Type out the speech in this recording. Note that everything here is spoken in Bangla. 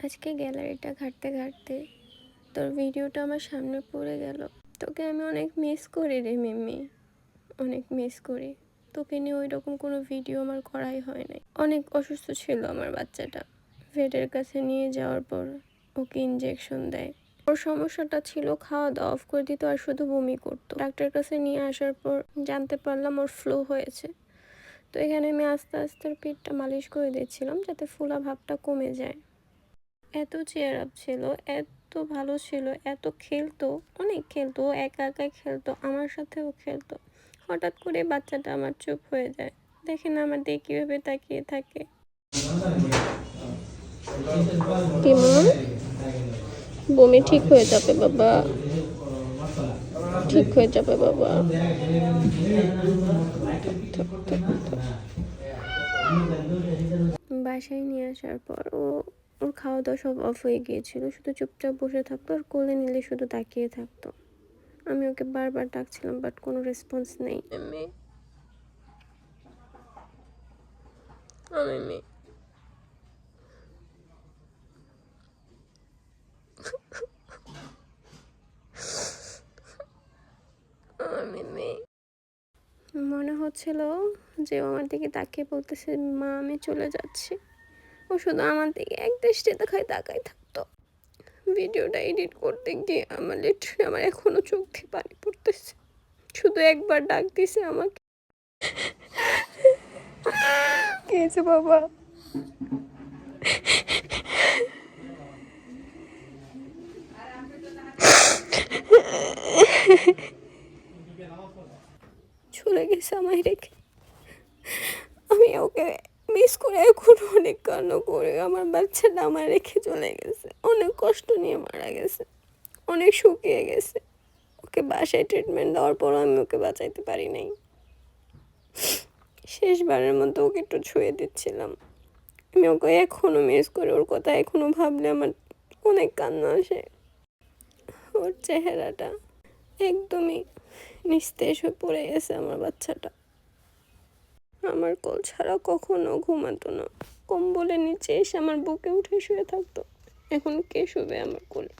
আজকে গ্যালারিটা ঘাঁটতে ঘাঁটতে তোর ভিডিওটা আমার সামনে পড়ে গেল। তোকে আমি অনেক মিস করি রে মিমি, অনেক মিস করি। তোকে নিয়ে ওই রকম কোনো ভিডিও আমার করাই হয় নাই। অনেক অসুস্থ ছিল আমার বাচ্চাটা। ভেটের কাছে নিয়ে যাওয়ার পর ওকে ইনজেকশন দেয়। ওর সমস্যাটা ছিল খাওয়া দাওয়া অফ করে দিত আর শুধু বমি করতো। ডাক্তারের কাছে নিয়ে আসার পর জানতে পারলাম ওর ফ্লু হয়েছে। তো এখানে আমি আস্তে আস্তে পেটটা মালিশ করে দিচ্ছিলাম যাতে ফোলা ভাবটা কমে যায়। এত চেয়ার আপ ছিল, এত ভালো ছিল, এত খেলতো, অনেক খেলতো, একা একাই খেলতো, আমার সাথেও খেলতো। হঠাৎ করে বাচ্চাটা আমার চুপ হয়ে যায়। দেখেন আমার দিয়ে কীভাবে তাকিয়ে থাকে। কেমন বমি ঠিক হয়ে যাবে বাবা, ঠিক হয়ে যাবে বাবা। বাসায় নিয়ে আসার পর ওর খাওয়া দাওয়া সব অফ হয়ে গিয়েছিল, শুধু চুপচাপ বসে থাকতো আর কোলে নিলে শুধু তাকিয়ে থাকতো। আমি ওকে বারবার ডাকছিলাম বাট কোনো রেসপন্স নেই। মনে হচ্ছিল যে ও আমার দিকে তাকিয়ে বলতেছে মা আমি চলে যাচ্ছি। ও শুধু আমার দিকে এক দৃষ্টিতে তাকাই থাকতো। ভিডিওটা এডিট করতে গিয়ে আমার লিটারালি আমার এখনো চোখ দিয়ে পানি পড়তেছে। শুধু একবার ডাক দিছে আমাকে। কে আছে বাবা? চলে গেছে আমায় রেখে। আমি ওকে মিস করে এখন অনেক কান্না করে। আমার বাচ্চাটা আমার রেখে চলে গেছে, অনেক কষ্ট নিয়ে মারা গেছে, অনেক শুকিয়ে গেছে। ওকে বাসায় ট্রিটমেন্ট দেওয়ার পরও আমি ওকে বাঁচাইতে পারি নাই। শেষবারের মতো ওকে একটু ছুঁয়ে দিচ্ছিলাম। আমি ওকে এখনো মিস করি, ওর কথা এখনো ভাবলে আমার অনেক কান্না আসে। ওর চেহারাটা একদমই নিস্তেজ হয়ে পড়ে গেছে আমার বাচ্চাটা। আমার কোল ছাড়া কখনো ঘুমাতো না, কম্বলের নিচে এসে আমার বুকে উঠে শুয়ে থাকতো। এখন কে শুবে আমার কোলে?